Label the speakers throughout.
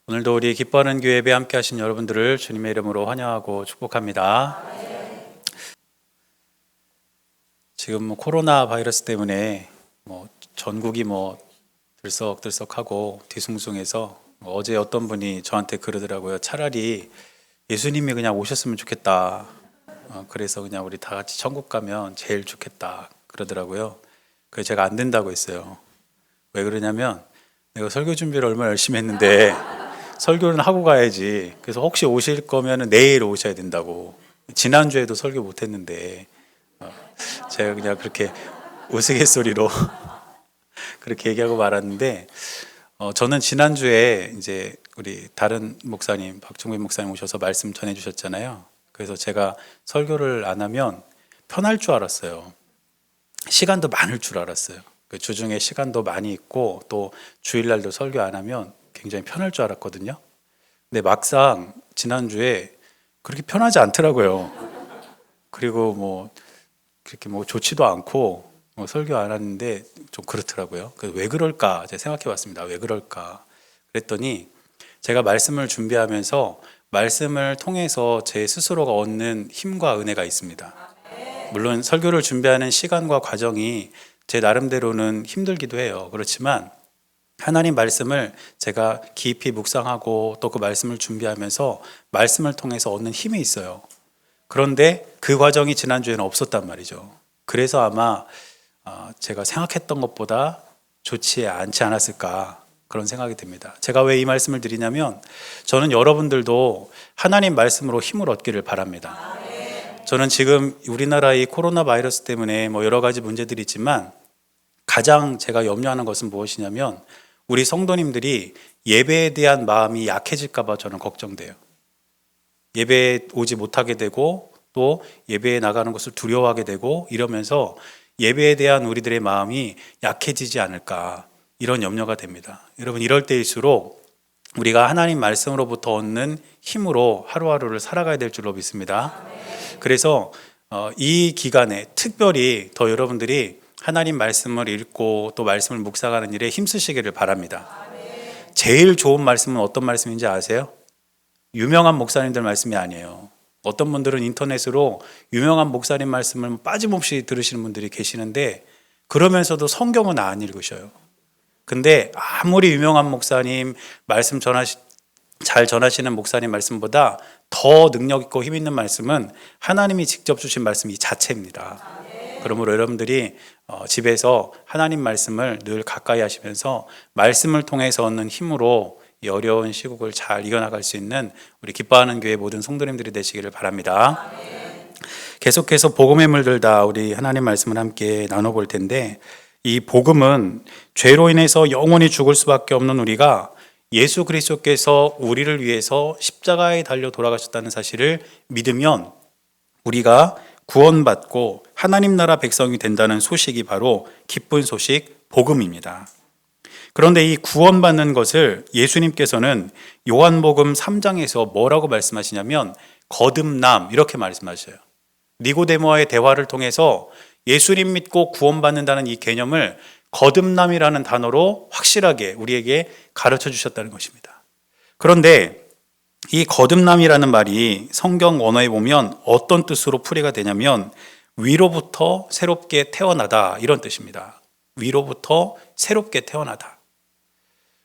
Speaker 1: 오늘도 우리 기뻐하는 교회 예배 함께 하신 여러분들을 주님의 이름으로 환영하고 축복합니다. 지금 코로나 바이러스 때문에 전국이 들썩들썩하고 뒤숭숭해서 어제 어떤 분이 저한테 그러더라고요. 차라리 예수님이 그냥 오셨으면 좋겠다. 그래서 그냥 우리 다 같이 천국 가면 제일 좋겠다 그러더라고요. 그래서 제가 안 된다고 했어요. 왜 그러냐면 내가 설교 준비를 얼마나 열심히 했는데 설교는 하고 가야지. 그래서 혹시 오실 거면 내일 오셔야 된다고. 지난주에도 설교 못 했는데 제가 그냥 그렇게 우스갯소리로 그렇게 얘기하고 말았는데 저는 지난주에 이제 우리 다른 목사님 박종민 목사님 오셔서 말씀 전해 주셨잖아요. 그래서 제가 설교를 안 하면 편할 줄 알았어요. 시간도 많을 줄 알았어요. 그 주중에 시간도 많이 있고 또 주일날도 설교 안 하면 굉장히 편할 줄 알았거든요. 근데 막상 지난주에 그렇게 편하지 않더라고요. 그리고 그렇게 좋지도 않고 설교 안 하는데 좀 그렇더라고요. 그래서 왜 그럴까 제가 생각해 봤습니다. 왜 그럴까 그랬더니 제가 말씀을 준비하면서 말씀을 통해서 제 스스로가 얻는 힘과 은혜가 있습니다. 물론 설교를 준비하는 시간과 과정이 제 나름대로는 힘들기도 해요. 그렇지만 하나님 말씀을 제가 깊이 묵상하고 또 그 말씀을 준비하면서 말씀을 통해서 얻는 힘이 있어요. 그런데 그 과정이 지난주에는 없었단 말이죠. 그래서 아마 제가 생각했던 것보다 좋지 않지 않았을까 그런 생각이 듭니다. 제가 왜 이 말씀을 드리냐면 저는 여러분들도 하나님 말씀으로 힘을 얻기를 바랍니다. 저는 지금 우리나라의 코로나 바이러스 때문에 여러 가지 문제들이 있지만 가장 제가 염려하는 것은 무엇이냐면 우리 성도님들이 예배에 대한 마음이 약해질까 봐 저는 걱정돼요. 예배에 오지 못하게 되고 또 예배에 나가는 것을 두려워하게 되고 이러면서 예배에 대한 우리들의 마음이 약해지지 않을까 이런 염려가 됩니다. 여러분 이럴 때일수록 우리가 하나님 말씀으로부터 얻는 힘으로 하루하루를 살아가야 될 줄로 믿습니다. 그래서 이 기간에 특별히 더 여러분들이 하나님 말씀을 읽고 또 말씀을 묵상하는 일에 힘쓰시기를 바랍니다. 제일 좋은 말씀은 어떤 말씀인지 아세요? 유명한 목사님들 말씀이 아니에요. 어떤 분들은 인터넷으로 유명한 목사님 말씀을 빠짐없이 들으시는 분들이 계시는데 그러면서도 성경은 안 읽으셔요. 근데 아무리 유명한 목사님 말씀 잘 전하시는 목사님 말씀보다 더 능력 있고 힘 있는 말씀은 하나님이 직접 주신 말씀 이 자체입니다. 그러므로 여러분들이 집에서 하나님 말씀을 늘 가까이 하시면서 말씀을 통해서 얻는 힘으로 이 어려운 시국을 잘 이겨나갈 수 있는 우리 기뻐하는 교회 모든 성도님들이 되시기를 바랍니다. 계속해서 복음의 물들다 우리 하나님 말씀을 함께 나눠볼 텐데 이 복음은 죄로 인해서 영원히 죽을 수밖에 없는 우리가 예수 그리스도께서 우리를 위해서 십자가에 달려 돌아가셨다는 사실을 믿으면 우리가 구원받고 하나님 나라 백성이 된다는 소식이 바로 기쁜 소식 복음입니다. 그런데 이 구원받는 것을 예수님께서는 요한복음 3장에서 뭐라고 말씀하시냐면 거듭남 이렇게 말씀하셔요. 니고데모와의 대화를 통해서 예수님 믿고 구원받는다는 이 개념을 거듭남이라는 단어로 확실하게 우리에게 가르쳐 주셨다는 것입니다. 그런데 이 거듭남이라는 말이 성경 원어에 보면 어떤 뜻으로 풀이가 되냐면 위로부터 새롭게 태어나다 이런 뜻입니다. 위로부터 새롭게 태어나다.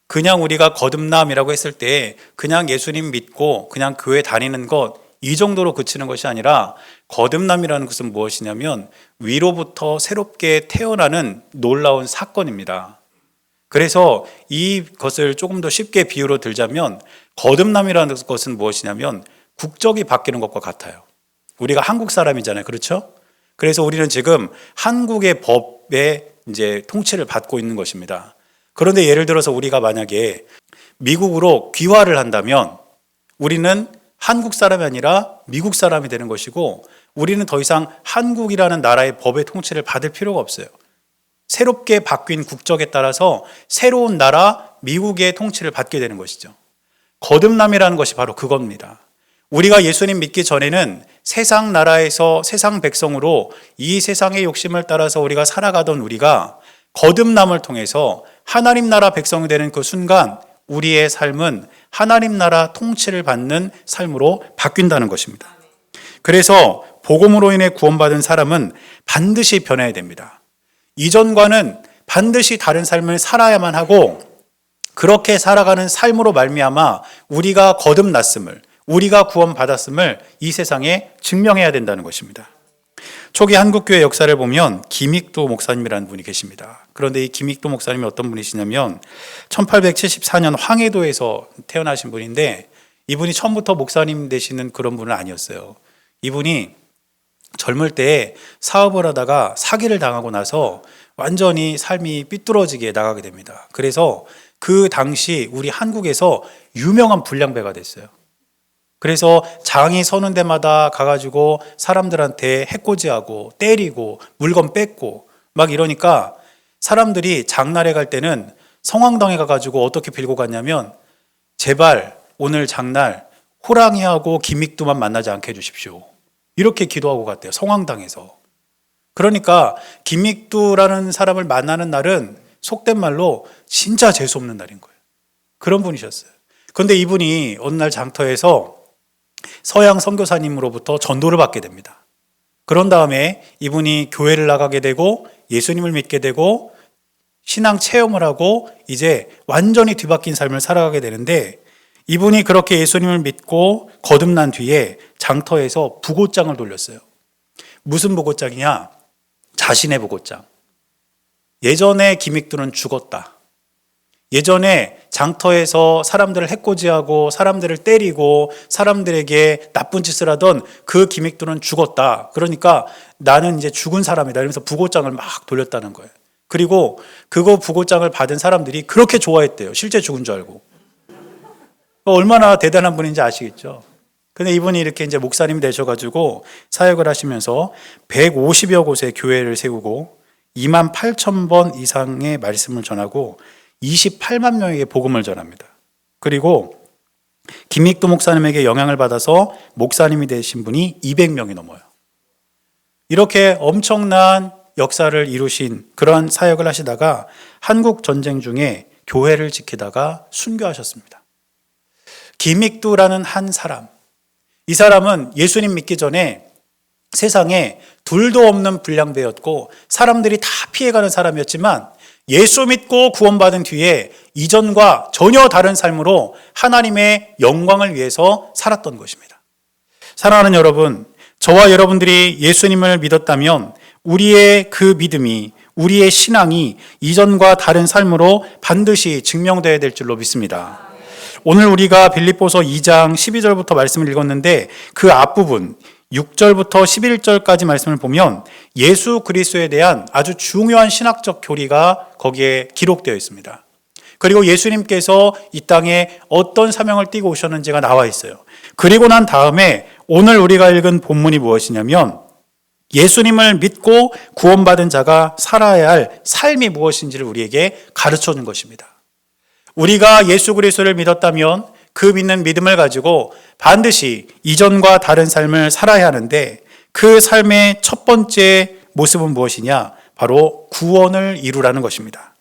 Speaker 1: 그냥 우리가 거듭남이라고 했을 때 그냥 예수님 믿고 그냥 교회 다니는 것 이 정도로 그치는 것이 아니라 거듭남이라는 것은 무엇이냐면 위로부터 새롭게 태어나는 놀라운 사건입니다. 그래서 이것을 조금 더 쉽게 비유로 들자면 거듭남이라는 것은 무엇이냐면 국적이 바뀌는 것과 같아요. 우리가 한국 사람이잖아요. 그렇죠? 그래서 우리는 지금 한국의 법의 이제 통치를 받고 있는 것입니다. 그런데 예를 들어서 우리가 만약에 미국으로 귀화를 한다면 우리는 한국 사람이 아니라 미국 사람이 되는 것이고 우리는 더 이상 한국이라는 나라의 법의 통치를 받을 필요가 없어요. 새롭게 바뀐 국적에 따라서 새로운 나라 미국의 통치를 받게 되는 것이죠. 거듭남이라는 것이 바로 그겁니다. 우리가 예수님 믿기 전에는 세상 나라에서 세상 백성으로 이 세상의 욕심을 따라서 우리가 살아가던 우리가 거듭남을 통해서 하나님 나라 백성이 되는 그 순간 우리의 삶은 하나님 나라 통치를 받는 삶으로 바뀐다는 것입니다. 그래서 복음으로 인해 구원받은 사람은 반드시 변해야 됩니다. 이전과는 반드시 다른 삶을 살아야만 하고, 그렇게 살아가는 삶으로 말미암아 우리가 거듭났음을, 우리가 구원받았음을 이 세상에 증명해야 된다는 것입니다. 초기 한국교회 역사를 보면 김익도 목사님이라는 분이 계십니다. 그런데 이 김익도 목사님이 어떤 분이시냐면 1874년 황해도에서 태어나신 분인데, 이분이 처음부터 목사님 되시는 그런 분은 아니었어요. 이분이 젊을 때에 사업을 하다가 사기를 당하고 나서 완전히 삶이 삐뚤어지게 나가게 됩니다. 그래서 그 당시 우리 한국에서 유명한 불량배가 됐어요. 그래서 장이 서는 데마다 가가지고 사람들한테 해코지하고 때리고 물건 뺏고 막 이러니까, 사람들이 장날에 갈 때는 성황당에 가가지고 어떻게 빌고 갔냐면, 제발 오늘 장날 호랑이하고 김익도만 만나지 않게 해주십시오, 이렇게 기도하고 갔대요, 성황당에서. 그러니까 김익도라는 사람을 만나는 날은 속된 말로 진짜 재수없는 날인 거예요. 그런 분이셨어요. 그런데 이분이 어느 날 장터에서 서양 선교사님으로부터 전도를 받게 됩니다. 그런 다음에 이분이 교회를 나가게 되고 예수님을 믿게 되고 신앙 체험을 하고 이제 완전히 뒤바뀐 삶을 살아가게 되는데, 이분이 그렇게 예수님을 믿고 거듭난 뒤에 장터에서 부고장을 돌렸어요. 무슨 부고장이냐? 자신의 부고장. 예전에 김익도는 죽었다. 예전에 장터에서 사람들을 해코지하고 사람들을 때리고 사람들에게 나쁜 짓을 하던 그 김익도는 죽었다. 그러니까 나는 이제 죽은 사람이다, 이러면서 부고장을 막 돌렸다는 거예요. 그리고 그거 부고장을 받은 사람들이 그렇게 좋아했대요. 실제 죽은 줄 알고. 얼마나 대단한 분인지 아시겠죠? 근데 이분이 이렇게 이제 목사님이 되셔가지고 사역을 하시면서 150여 곳에 교회를 세우고 2만 8천 번 이상의 말씀을 전하고 28만 명에게 복음을 전합니다. 그리고 김익도 목사님에게 영향을 받아서 목사님이 되신 분이 200명이 넘어요. 이렇게 엄청난 역사를 이루신 그런 사역을 하시다가 한국 전쟁 중에 교회를 지키다가 순교하셨습니다. 김익도라는 한 사람, 이 사람은 예수님 믿기 전에 세상에 둘도 없는 불량배였고 사람들이 다 피해가는 사람이었지만, 예수 믿고 구원받은 뒤에 이전과 전혀 다른 삶으로 하나님의 영광을 위해서 살았던 것입니다. 사랑하는 여러분, 저와 여러분들이 예수님을 믿었다면 우리의 그 믿음이, 우리의 신앙이 이전과 다른 삶으로 반드시 증명되어야 될 줄로 믿습니다. 오늘 우리가 빌립보서 2장 12절부터 말씀을 읽었는데, 그 앞부분 6절부터 11절까지 말씀을 보면 예수 그리스도에 대한 아주 중요한 신학적 교리가 거기에 기록되어 있습니다. 그리고 예수님께서 이 땅에 어떤 사명을 띠고 오셨는지가 나와 있어요. 그리고 난 다음에 오늘 우리가 읽은 본문이 무엇이냐면, 예수님을 믿고 구원받은 자가 살아야 할 삶이 무엇인지를 우리에게 가르쳐 준 것입니다. 우리가 예수 그리스도를 믿었다면 그 믿는 믿음을 가지고 반드시 이전과 다른 삶을 살아야 하는데, 그 삶의 첫 번째 모습은 무엇이냐? 바로 구원을 이루라는 것입니다.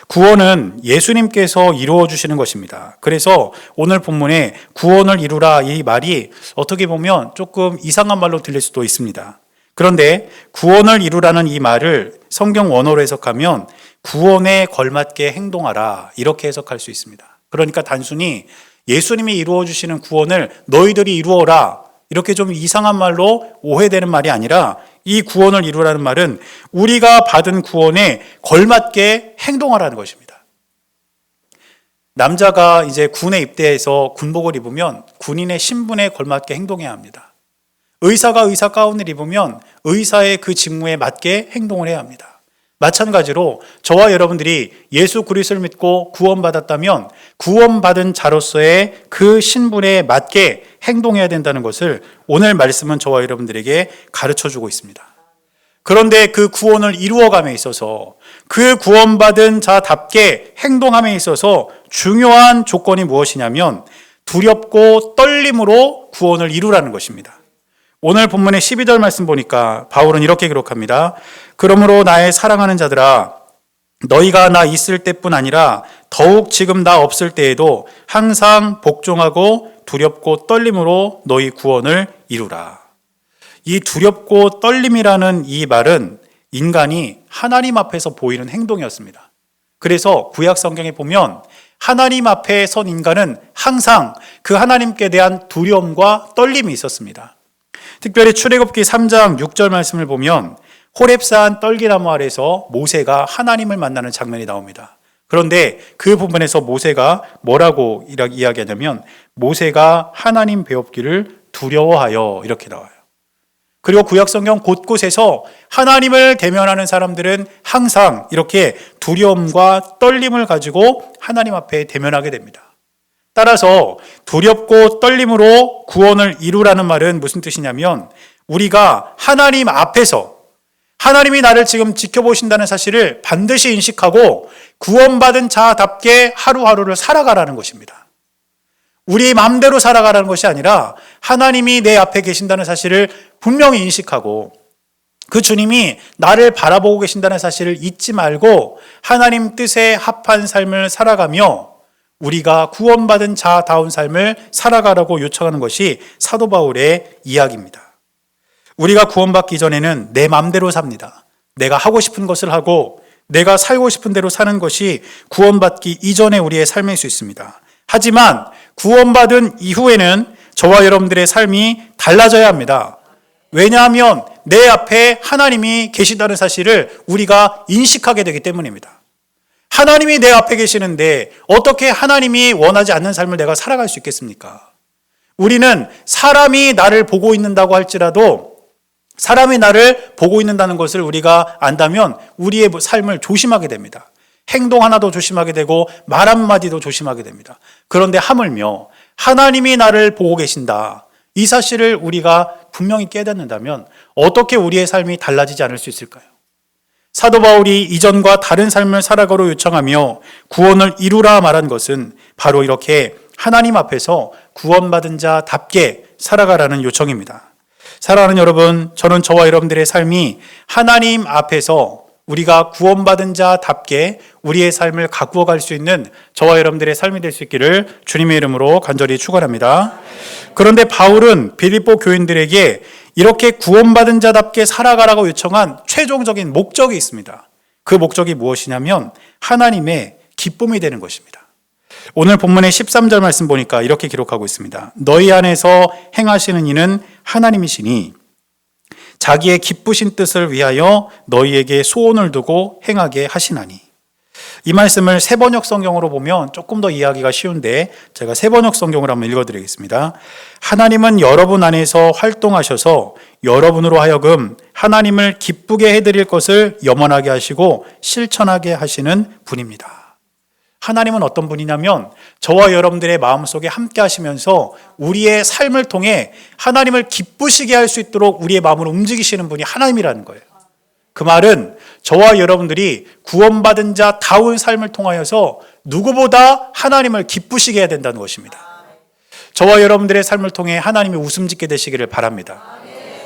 Speaker 1: 구원은 예수님께서 이루어 주시는 것입니다. 그래서 오늘 본문에 구원을 이루라, 이 말이 어떻게 보면 조금 이상한 말로 들릴 수도 있습니다. 그런데 구원을 이루라는 이 말을 성경 원어로 해석하면 구원에 걸맞게 행동하라, 이렇게 해석할 수 있습니다. 그러니까 단순히 예수님이 이루어 주시는 구원을 너희들이 이루어라, 이렇게 좀 이상한 말로 오해되는 말이 아니라, 이 구원을 이루라는 말은 우리가 받은 구원에 걸맞게 행동하라는 것입니다. 남자가 이제 군에 입대해서 군복을 입으면 군인의 신분에 걸맞게 행동해야 합니다. 의사가 의사 가운을 입으면 의사의 그 직무에 맞게 행동을 해야 합니다. 마찬가지로 저와 여러분들이 예수 그리스도를 믿고 구원받았다면 구원받은 자로서의 그 신분에 맞게 행동해야 된다는 것을 오늘 말씀은 저와 여러분들에게 가르쳐주고 있습니다. 그런데 그 구원을 이루어감에 있어서, 그 구원받은 자답게 행동함에 있어서 중요한 조건이 무엇이냐면 두렵고 떨림으로 구원을 이루라는 것입니다. 오늘 본문의 12절 말씀 보니까 바울은 이렇게 기록합니다. 그러므로 나의 사랑하는 자들아, 너희가 나 있을 때뿐 아니라 더욱 지금 나 없을 때에도 항상 복종하고 두렵고 떨림으로 너희 구원을 이루라. 이 두렵고 떨림이라는 이 말은 인간이 하나님 앞에서 보이는 행동이었습니다. 그래서 구약 성경에 보면 하나님 앞에 선 인간은 항상 그 하나님께 대한 두려움과 떨림이 있었습니다. 특별히 출애굽기 3장 6절 말씀을 보면 호렙산 떨기나무 아래서 모세가 하나님을 만나는 장면이 나옵니다. 그런데 그 부분에서 모세가 뭐라고 이야기하냐면 모세가 하나님 배웁기를 두려워하여 이렇게 나와요. 그리고 구약성경 곳곳에서 하나님을 대면하는 사람들은 항상 이렇게 두려움과 떨림을 가지고 하나님 앞에 대면하게 됩니다. 따라서 두렵고 떨림으로 구원을 이루라는 말은 무슨 뜻이냐면 우리가 하나님 앞에서 하나님이 나를 지금 지켜보신다는 사실을 반드시 인식하고 구원받은 자답게 하루하루를 살아가라는 것입니다. 우리 마음대로 살아가라는 것이 아니라 하나님이 내 앞에 계신다는 사실을 분명히 인식하고 그 주님이 나를 바라보고 계신다는 사실을 잊지 말고 하나님 뜻에 합한 삶을 살아가며 우리가 구원받은 자다운 삶을 살아가라고 요청하는 것이 사도 바울의 이야기입니다. 우리가 구원받기 전에는 내 마음대로 삽니다. 내가 하고 싶은 것을 하고 내가 살고 싶은 대로 사는 것이 구원받기 이전의 우리의 삶일 수 있습니다. 하지만 구원받은 이후에는 저와 여러분들의 삶이 달라져야 합니다. 왜냐하면 내 앞에 하나님이 계시다는 사실을 우리가 인식하게 되기 때문입니다. 하나님이 내 앞에 계시는데 어떻게 하나님이 원하지 않는 삶을 내가 살아갈 수 있겠습니까? 우리는 사람이 나를 보고 있는다고 할지라도 사람이 나를 보고 있는다는 것을 우리가 안다면 우리의 삶을 조심하게 됩니다. 행동 하나도 조심하게 되고 말 한마디도 조심하게 됩니다. 그런데 하물며 하나님이 나를 보고 계신다. 이 사실을 우리가 분명히 깨닫는다면 어떻게 우리의 삶이 달라지지 않을 수 있을까요? 사도 바울이 이전과 다른 삶을 살아가로 요청하며 구원을 이루라 말한 것은 바로 이렇게 하나님 앞에서 구원받은 자답게 살아가라는 요청입니다. 사랑하는 여러분, 저는 저와 여러분들의 삶이 하나님 앞에서 우리가 구원받은 자답게 우리의 삶을 가꾸어 갈 수 있는 저와 여러분들의 삶이 될 수 있기를 주님의 이름으로 간절히 축원합니다. 그런데 바울은 빌립보 교인들에게 이렇게 구원받은 자답게 살아가라고 요청한 최종적인 목적이 있습니다. 그 목적이 무엇이냐면 하나님의 기쁨이 되는 것입니다. 오늘 본문의 13절 말씀 보니까 이렇게 기록하고 있습니다. 너희 안에서 행하시는 이는 하나님이시니 자기의 기쁘신 뜻을 위하여 너희에게 소원을 두고 행하게 하시나니. 이 말씀을 세번역 성경으로 보면 조금 더 이해하기가 쉬운데 제가 세번역 성경을 한번 읽어드리겠습니다. 하나님은 여러분 안에서 활동하셔서 여러분으로 하여금 하나님을 기쁘게 해드릴 것을 염원하게 하시고 실천하게 하시는 분입니다. 하나님은 어떤 분이냐면 저와 여러분들의 마음속에 함께 하시면서 우리의 삶을 통해 하나님을 기쁘시게 할 수 있도록 우리의 마음을 움직이시는 분이 하나님이라는 거예요. 그 말은 저와 여러분들이 구원받은 자다운 삶을 통하여서 누구보다 하나님을 기쁘시게 해야 된다는 것입니다. 저와 여러분들의 삶을 통해 하나님이 웃음 짓게 되시기를 바랍니다.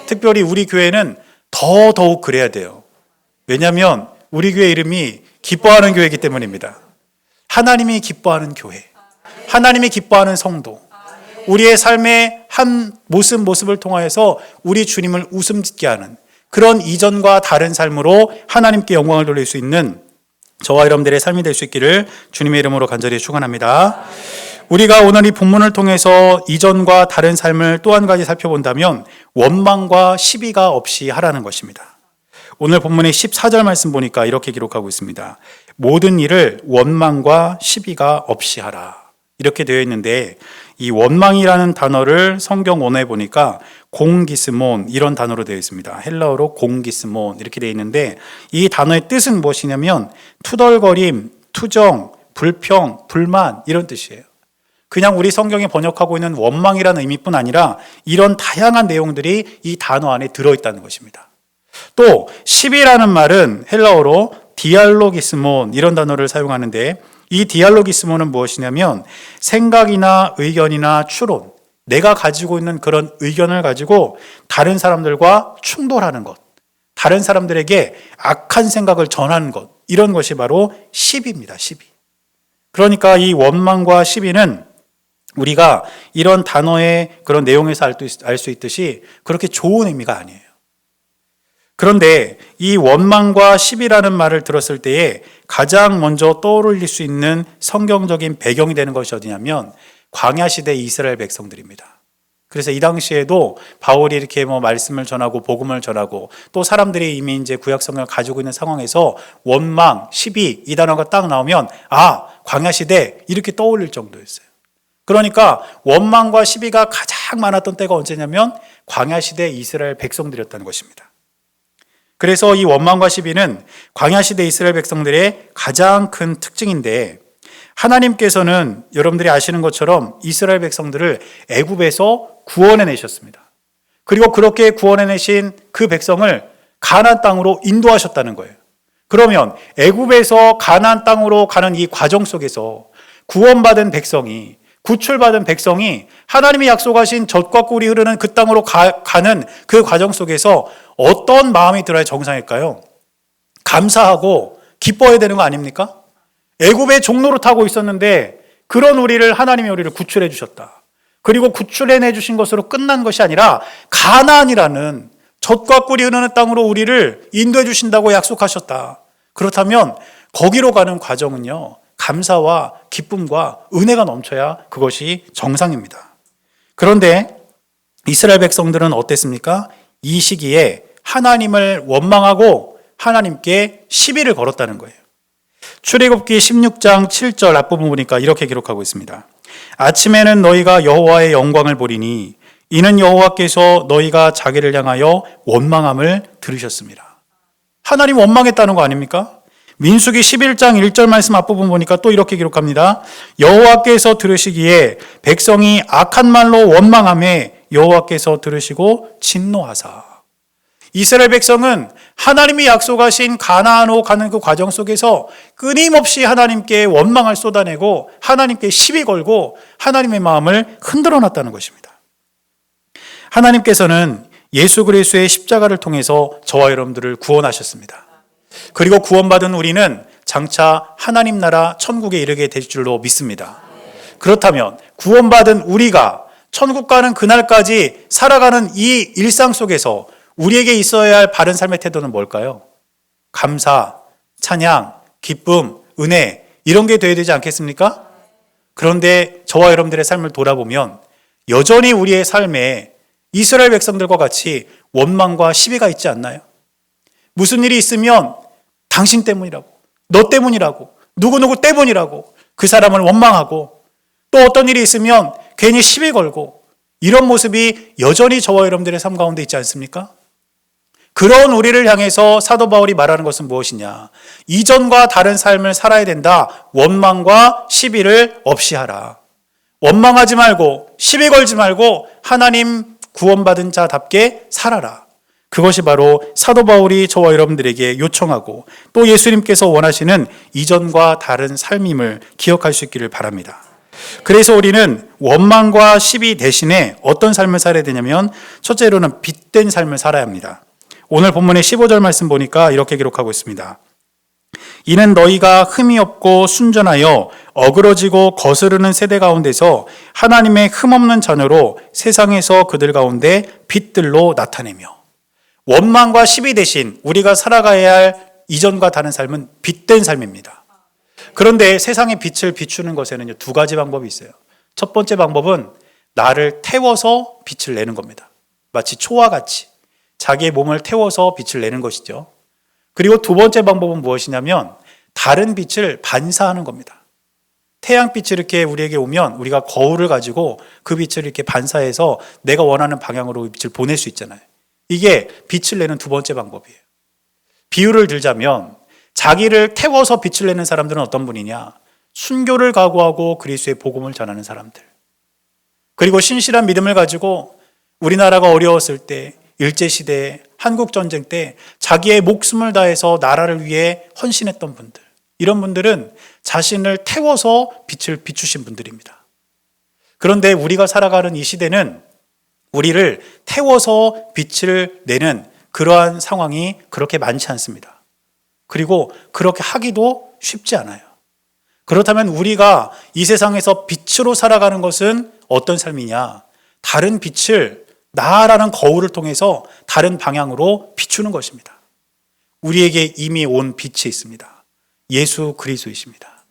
Speaker 1: 특별히 우리 교회는 더더욱 그래야 돼요. 왜냐하면 우리 교회 이름이 기뻐하는 교회이기 때문입니다. 하나님이 기뻐하는 교회, 하나님이 기뻐하는 성도, 우리의 삶의 한 모습을 통하여서 우리 주님을 웃음 짓게 하는 그런 이전과 다른 삶으로 하나님께 영광을 돌릴 수 있는 저와 여러분들의 삶이 될 수 있기를 주님의 이름으로 간절히 축원합니다. 우리가 오늘 이 본문을 통해서 이전과 다른 삶을 또 한 가지 살펴본다면 원망과 시비가 없이 하라는 것입니다. 오늘 본문의 14절 말씀 보니까 이렇게 기록하고 있습니다. 모든 일을 원망과 시비가 없이 하라. 이렇게 되어 있는데 이 원망이라는 단어를 성경 원어에 보니까 공기스몬 이런 단어로 되어 있습니다. 헬라어로 공기스몬 이렇게 되어 있는데 이 단어의 뜻은 무엇이냐면 투덜거림, 투정, 불평, 불만 이런 뜻이에요. 그냥 우리 성경에 번역하고 있는 원망이라는 의미뿐 아니라 이런 다양한 내용들이 이 단어 안에 들어있다는 것입니다. 또 시비라는 말은 헬라어로 디알로기스몬 이런 단어를 사용하는데 이 디알로기스몬은 무엇이냐면 생각이나 의견이나 추론, 내가 가지고 있는 그런 의견을 가지고 다른 사람들과 충돌하는 것, 다른 사람들에게 악한 생각을 전하는 것, 이런 것이 바로 시비입니다. 시비. 그러니까 이 원망과 시비는 우리가 이런 단어의 그런 내용에서 알 수 있듯이 그렇게 좋은 의미가 아니에요. 그런데 이 원망과 시비라는 말을 들었을 때에 가장 먼저 떠올릴 수 있는 성경적인 배경이 되는 것이 어디냐면 광야 시대 이스라엘 백성들입니다. 그래서 이 당시에도 바울이 이렇게 말씀을 전하고 복음을 전하고 또 사람들이 이미 이제 구약 성경을 가지고 있는 상황에서 원망, 시비 이 단어가 딱 나오면 광야 시대 이렇게 떠올릴 정도였어요. 그러니까 원망과 시비가 가장 많았던 때가 언제냐면 광야 시대 이스라엘 백성들이었다는 것입니다. 그래서 이 원망과 시비는 광야 시대 이스라엘 백성들의 가장 큰 특징인데 하나님께서는 여러분들이 아시는 것처럼 이스라엘 백성들을 애굽에서 구원해 내셨습니다. 그리고 그렇게 구원해 내신 그 백성을 가나안 땅으로 인도하셨다는 거예요. 그러면 애굽에서 가나안 땅으로 가는 이 과정 속에서 구원받은 백성이, 구출받은 백성이 하나님이 약속하신 젖과 꿀이 흐르는 그 땅으로 가는 그 과정 속에서 어떤 마음이 들어야 정상일까요? 감사하고 기뻐해야 되는 거 아닙니까? 애굽의 종로로 타고 있었는데 그런 하나님이 우리를 구출해 주셨다. 그리고 구출해 주신 것으로 끝난 것이 아니라 가나안이라는 젖과 꿀이 흐르는 땅으로 우리를 인도해 주신다고 약속하셨다. 그렇다면 거기로 가는 과정은요, 감사와 기쁨과 은혜가 넘쳐야 그것이 정상입니다. 그런데 이스라엘 백성들은 어땠습니까? 이 시기에 하나님을 원망하고 하나님께 시비를 걸었다는 거예요. 출애굽기 16장 7절 앞부분 보니까 이렇게 기록하고 있습니다. 아침에는 너희가 여호와의 영광을 보리니 이는 여호와께서 너희가 자기를 향하여 원망함을 들으셨습니다. 하나님 원망했다는 거 아닙니까? 민수기 11장 1절 말씀 앞부분 보니까 또 이렇게 기록합니다. 여호와께서 들으시기에 백성이 악한 말로 원망하매 여호와께서 들으시고 진노하사. 이스라엘 백성은 하나님이 약속하신 가나안으로 가는 그 과정 속에서 끊임없이 하나님께 원망을 쏟아내고 하나님께 시비 걸고 하나님의 마음을 흔들어 놨다는 것입니다. 하나님께서는 예수 그리스도의 십자가를 통해서 저와 여러분들을 구원하셨습니다. 그리고 구원받은 우리는 장차 하나님 나라 천국에 이르게 될 줄로 믿습니다. 그렇다면 구원받은 우리가 천국 가는 그날까지 살아가는 이 일상 속에서 우리에게 있어야 할 바른 삶의 태도는 뭘까요? 감사, 찬양, 기쁨, 은혜 이런 게 되어야 되지 않겠습니까? 그런데 저와 여러분들의 삶을 돌아보면 여전히 우리의 삶에 이스라엘 백성들과 같이 원망과 시비가 있지 않나요? 무슨 일이 있으면 당신 때문이라고, 너 때문이라고, 누구누구 때문이라고 그 사람을 원망하고 또 어떤 일이 있으면 괜히 시비 걸고 이런 모습이 여전히 저와 여러분들의 삶 가운데 있지 않습니까? 그런 우리를 향해서 사도 바울이 말하는 것은 무엇이냐? 이전과 다른 삶을 살아야 된다. 원망과 시비를 없이 하라. 원망하지 말고 시비 걸지 말고 하나님 구원받은 자답게 살아라. 그것이 바로 사도 바울이 저와 여러분들에게 요청하고 또 예수님께서 원하시는 이전과 다른 삶임을 기억할 수 있기를 바랍니다. 그래서 우리는 원망과 시비 대신에 어떤 삶을 살아야 되냐면 첫째로는 빛된 삶을 살아야 합니다. 오늘 본문의 15절 말씀 보니까 이렇게 기록하고 있습니다. 이는 너희가 흠이 없고 순전하여 어그러지고 거스르는 세대 가운데서 하나님의 흠없는 자녀로 세상에서 그들 가운데 빛들로 나타내며. 원망과 시비 대신 우리가 살아가야 할 이전과 다른 삶은 빛된 삶입니다. 그런데 세상의 빛을 비추는 것에는 두 가지 방법이 있어요. 첫 번째 방법은 나를 태워서 빛을 내는 겁니다. 마치 초와 같이 자기의 몸을 태워서 빛을 내는 것이죠. 그리고 두 번째 방법은 무엇이냐면 다른 빛을 반사하는 겁니다. 태양빛이 이렇게 우리에게 오면 우리가 거울을 가지고 그 빛을 이렇게 반사해서 내가 원하는 방향으로 빛을 보낼 수 있잖아요. 이게 빛을 내는 두 번째 방법이에요. 비유를 들자면 자기를 태워서 빛을 내는 사람들은 어떤 분이냐? 순교를 각오하고 그리스도의 복음을 전하는 사람들. 그리고 신실한 믿음을 가지고 우리나라가 어려웠을 때 일제시대, 한국전쟁 때 자기의 목숨을 다해서 나라를 위해 헌신했던 분들. 이런 분들은 자신을 태워서 빛을 비추신 분들입니다. 그런데 우리가 살아가는 이 시대는 우리를 태워서 빛을 내는 그러한 상황이 그렇게 많지 않습니다. 그리고 그렇게 하기도 쉽지 않아요. 그렇다면 우리가 이 세상에서 빛으로 살아가는 것은 어떤 삶이냐? 다른 빛을 나라는 거울을 통해서 다른 방향으로 비추는 것입니다. 우리에게 이미 온 빛이 있습니다. 예수 그리스도이십니다.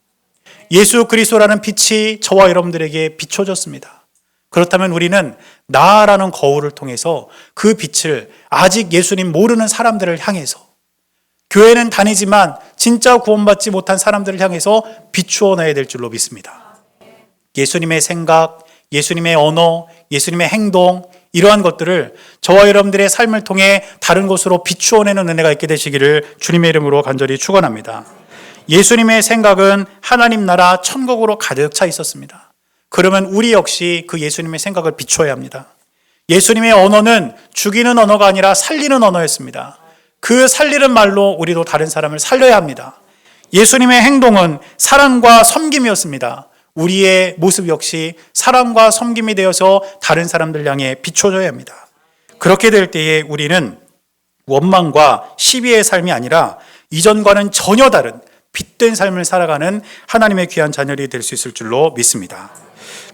Speaker 1: 예수 그리스도라는 빛이 저와 여러분들에게 비춰졌습니다. 그렇다면 우리는 나라는 거울을 통해서 그 빛을 아직 예수님 모르는 사람들을 향해서, 교회는 다니지만 진짜 구원받지 못한 사람들을 향해서 비추어 놔야 될 줄로 믿습니다. 예수님의 생각, 예수님의 언어, 예수님의 행동, 이러한 것들을 저와 여러분들의 삶을 통해 다른 곳으로 비추어내는 은혜가 있게 되시기를 주님의 이름으로 간절히 축원합니다. 예수님의 생각은 하나님 나라 천국으로 가득 차 있었습니다. 그러면 우리 역시 그 예수님의 생각을 비추어야 합니다. 예수님의 언어는 죽이는 언어가 아니라 살리는 언어였습니다. 그 살리는 말로 우리도 다른 사람을 살려야 합니다. 예수님의 행동은 사랑과 섬김이었습니다. 우리의 모습 역시 사랑과 섬김이 되어서 다른 사람들 향해 비춰져야 합니다. 그렇게 될 때에 우리는 원망과 시비의 삶이 아니라 이전과는 전혀 다른 빛된 삶을 살아가는 하나님의 귀한 자녀들이 될 수 있을 줄로 믿습니다.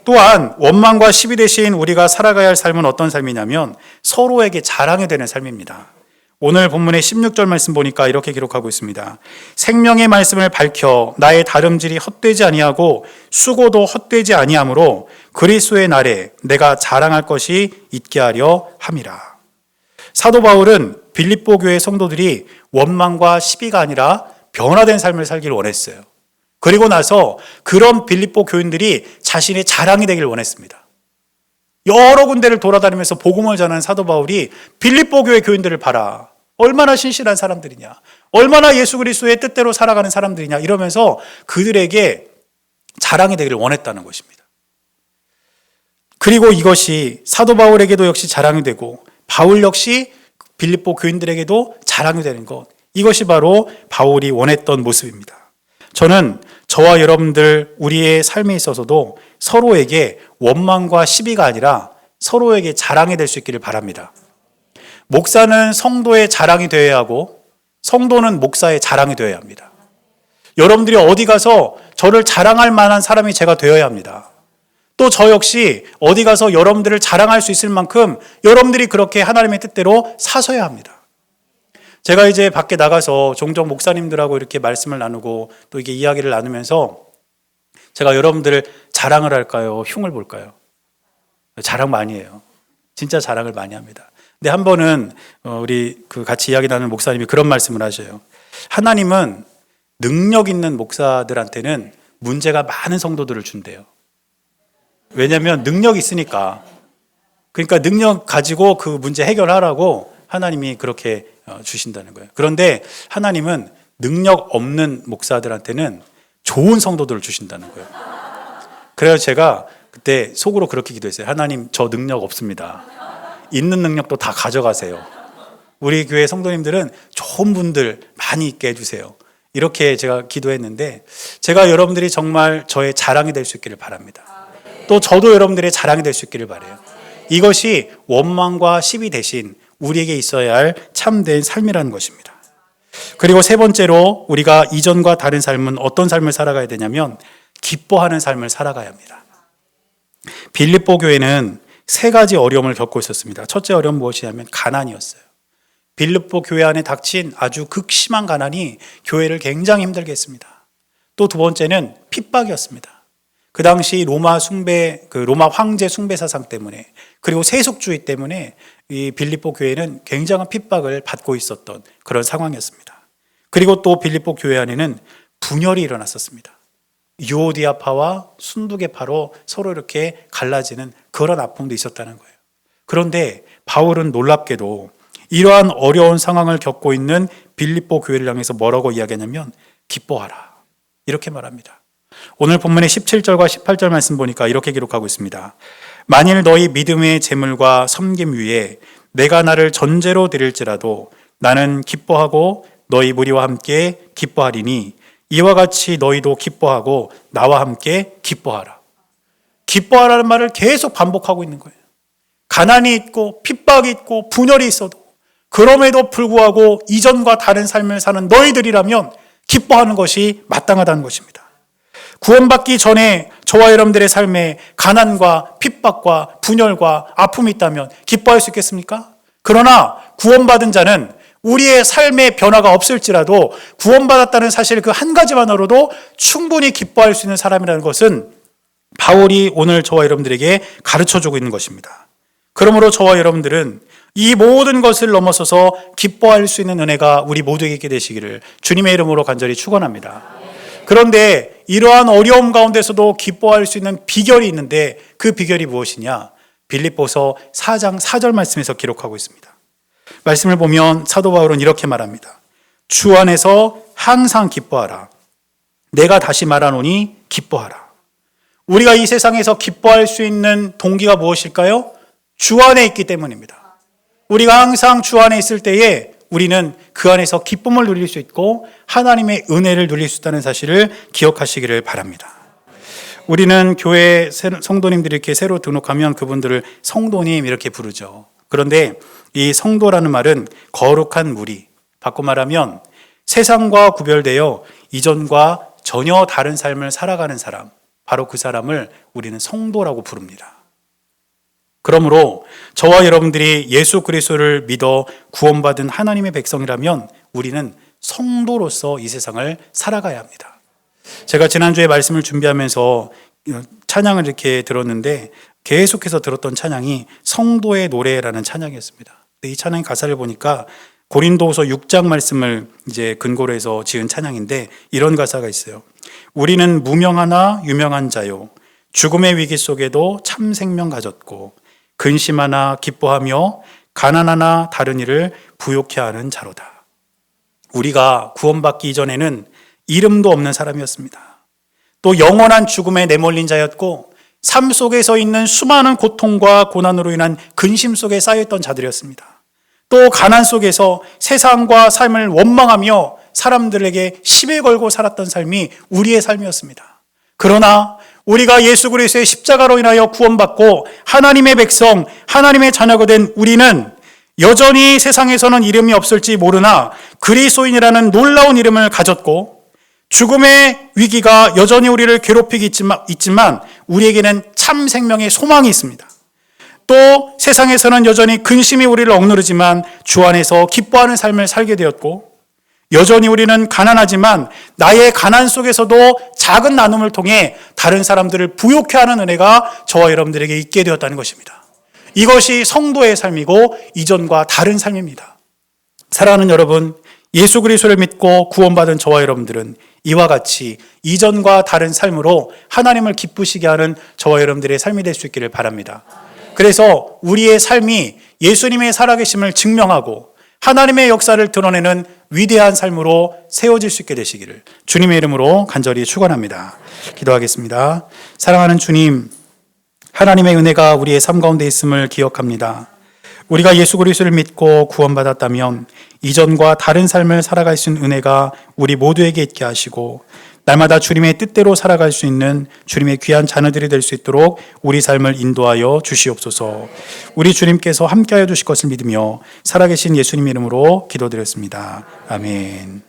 Speaker 1: 또한 원망과 시비 대신 우리가 살아가야 할 삶은 어떤 삶이냐면 서로에게 자랑이 되는 삶입니다. 오늘 본문의 16절 말씀 보니까 이렇게 기록하고 있습니다. 생명의 말씀을 밝혀 나의 다름질이 헛되지 아니하고 수고도 헛되지 아니하므로 그리스도의 날에 내가 자랑할 것이 있게 하려 함이라. 사도 바울은 빌립보 교회 성도들이 원망과 시비가 아니라 변화된 삶을 살기를 원했어요. 그리고 나서 그런 빌립보 교인들이 자신의 자랑이 되기를 원했습니다. 여러 군데를 돌아다니면서 복음을 전하는 사도 바울이 빌립보 교회 교인들을 봐라. 얼마나 신실한 사람들이냐. 얼마나 예수 그리스도의 뜻대로 살아가는 사람들이냐. 이러면서 그들에게 자랑이 되기를 원했다는 것입니다. 그리고 이것이 사도 바울에게도 역시 자랑이 되고 바울 역시 빌립보 교인들에게도 자랑이 되는 것. 이것이 바로 바울이 원했던 모습입니다. 저는 저와 여러분들 우리의 삶에 있어서도 서로에게 원망과 시비가 아니라 서로에게 자랑이 될 수 있기를 바랍니다. 목사는 성도의 자랑이 되어야 하고 성도는 목사의 자랑이 되어야 합니다. 여러분들이 어디 가서 저를 자랑할 만한 사람이 제가 되어야 합니다. 또 저 역시 어디 가서 여러분들을 자랑할 수 있을 만큼 여러분들이 그렇게 하나님의 뜻대로 사셔야 합니다. 제가 이제 밖에 나가서 종종 목사님들하고 이렇게 말씀을 나누고 또 이게 이야기를 나누면서 제가 여러분들을 자랑을 할까요? 흉을 볼까요? 자랑 많이 해요. 진짜 자랑을 많이 합니다. 근데 한 번은 우리 같이 이야기 나누는 목사님이 그런 말씀을 하셔요. 하나님은 능력 있는 목사들한테는 문제가 많은 성도들을 준대요. 왜냐하면 능력이 있으니까. 그러니까 능력 가지고 그 문제 해결하라고 하나님이 그렇게 주신다는 거예요. 그런데 하나님은 능력 없는 목사들한테는 좋은 성도들을 주신다는 거예요. 그래서 제가 그때 속으로 그렇게 기도했어요. 하나님, 저 능력 없습니다. 있는 능력도 다 가져가세요. 우리 교회 성도님들은 좋은 분들 많이 있게 해주세요. 이렇게 제가 기도했는데 제가 여러분들이 정말 저의 자랑이 될 수 있기를 바랍니다. 또 저도 여러분들의 자랑이 될 수 있기를 바라요. 이것이 원망과 시비 대신 우리에게 있어야 할 참된 삶이라는 것입니다. 그리고 세 번째로 우리가 이전과 다른 삶은 어떤 삶을 살아가야 되냐면 기뻐하는 삶을 살아가야 합니다. 빌립보 교회는 세 가지 어려움을 겪고 있었습니다. 첫째 어려움은 무엇이냐면 가난이었어요. 빌립보 교회 안에 닥친 아주 극심한 가난이 교회를 굉장히 힘들게 했습니다. 또 두 번째는 핍박이었습니다. 그 당시 로마 황제 숭배 사상 때문에 그리고 세속주의 때문에 이 빌립보 교회는 굉장한 핍박을 받고 있었던 그런 상황이었습니다. 그리고 또 빌립보 교회 안에는 분열이 일어났었습니다. 유오디아파와 순두계파로 서로 이렇게 갈라지는 그런 아픔도 있었다는 거예요. 그런데 바울은 놀랍게도 이러한 어려운 상황을 겪고 있는 빌립보 교회를 향해서 뭐라고 이야기하냐면 기뻐하라 이렇게 말합니다. 오늘 본문의 17절과 18절 말씀 보니까 이렇게 기록하고 있습니다. 만일 너희 믿음의 재물과 섬김 위에 내가 나를 전제로 드릴지라도 나는 기뻐하고 너희 무리와 함께 기뻐하리니 이와 같이 너희도 기뻐하고 나와 함께 기뻐하라. 기뻐하라는 말을 계속 반복하고 있는 거예요. 가난이 있고 핍박이 있고 분열이 있어도 그럼에도 불구하고 이전과 다른 삶을 사는 너희들이라면 기뻐하는 것이 마땅하다는 것입니다. 구원받기 전에 저와 여러분들의 삶에 가난과 핍박과 분열과 아픔이 있다면 기뻐할 수 있겠습니까? 그러나 구원받은 자는 우리의 삶의 변화가 없을지라도 구원받았다는 사실 그 한 가지만으로도 충분히 기뻐할 수 있는 사람이라는 것은 바울이 오늘 저와 여러분들에게 가르쳐주고 있는 것입니다. 그러므로 저와 여러분들은 이 모든 것을 넘어서서 기뻐할 수 있는 은혜가 우리 모두에게 있게 되시기를 주님의 이름으로 간절히 축원합니다. 그런데 이러한 어려움 가운데서도 기뻐할 수 있는 비결이 있는데 그 비결이 무엇이냐? 빌립보서 4장 4절 말씀에서 기록하고 있습니다. 말씀을 보면 사도 바울은 이렇게 말합니다. 주 안에서 항상 기뻐하라. 내가 다시 말하노니 기뻐하라. 우리가 이 세상에서 기뻐할 수 있는 동기가 무엇일까요? 주 안에 있기 때문입니다. 우리가 항상 주 안에 있을 때에 우리는 그 안에서 기쁨을 누릴 수 있고 하나님의 은혜를 누릴 수 있다는 사실을 기억하시기를 바랍니다. 우리는 교회 성도님들이 이렇게 새로 등록하면 그분들을 성도님 이렇게 부르죠. 그런데 이 성도라는 말은 거룩한 무리, 바꿔 말하면 세상과 구별되어 이전과 전혀 다른 삶을 살아가는 사람, 바로 그 사람을 우리는 성도라고 부릅니다. 그러므로 저와 여러분들이 예수 그리스도를 믿어 구원받은 하나님의 백성이라면 우리는 성도로서 이 세상을 살아가야 합니다. 제가 지난주에 말씀을 준비하면서 찬양을 이렇게 들었는데 계속해서 들었던 찬양이 성도의 노래라는 찬양이었습니다. 이 찬양의 가사를 보니까 고린도후서 6장 말씀을 이제 근거로 해서 지은 찬양인데 이런 가사가 있어요. 우리는 무명하나 유명한 자요. 죽음의 위기 속에도 참 생명 가졌고 근심하나 기뻐하며 가난하나 다른 이를 부욕해 하는 자로다. 우리가 구원받기 이전에는 이름도 없는 사람이었습니다. 또 영원한 죽음에 내몰린 자였고 삶 속에서 있는 수많은 고통과 고난으로 인한 근심 속에 쌓여있던 자들이었습니다. 또 가난 속에서 세상과 삶을 원망하며 사람들에게 시비 걸고 살았던 삶이 우리의 삶이었습니다. 그러나 우리가 예수 그리스도의 십자가로 인하여 구원받고 하나님의 백성, 하나님의 자녀가 된 우리는 여전히 세상에서는 이름이 없을지 모르나 그리스도인이라는 놀라운 이름을 가졌고 죽음의 위기가 여전히 우리를 괴롭히고 있지만 우리에게는 참 생명의 소망이 있습니다. 또 세상에서는 여전히 근심이 우리를 억누르지만 주 안에서 기뻐하는 삶을 살게 되었고 여전히 우리는 가난하지만 나의 가난 속에서도 작은 나눔을 통해 다른 사람들을 부욕해 하는 은혜가 저와 여러분들에게 있게 되었다는 것입니다. 이것이 성도의 삶이고 이전과 다른 삶입니다. 사랑하는 여러분, 예수 그리스도를 믿고 구원받은 저와 여러분들은 이와 같이 이전과 다른 삶으로 하나님을 기쁘시게 하는 저와 여러분들의 삶이 될 수 있기를 바랍니다. 그래서 우리의 삶이 예수님의 살아계심을 증명하고 하나님의 역사를 드러내는 위대한 삶으로 세워질 수 있게 되시기를 주님의 이름으로 간절히 축원합니다. 기도하겠습니다. 사랑하는 주님, 하나님의 은혜가 우리의 삶 가운데 있음을 기억합니다. 우리가 예수 그리스도를 믿고 구원받았다면 이전과 다른 삶을 살아갈 수 있는 은혜가 우리 모두에게 있게 하시고 날마다 주님의 뜻대로 살아갈 수 있는 주님의 귀한 자녀들이 될 수 있도록 우리 삶을 인도하여 주시옵소서. 우리 주님께서 함께하여 주실 것을 믿으며 살아계신 예수님 이름으로 기도드렸습니다. 아멘.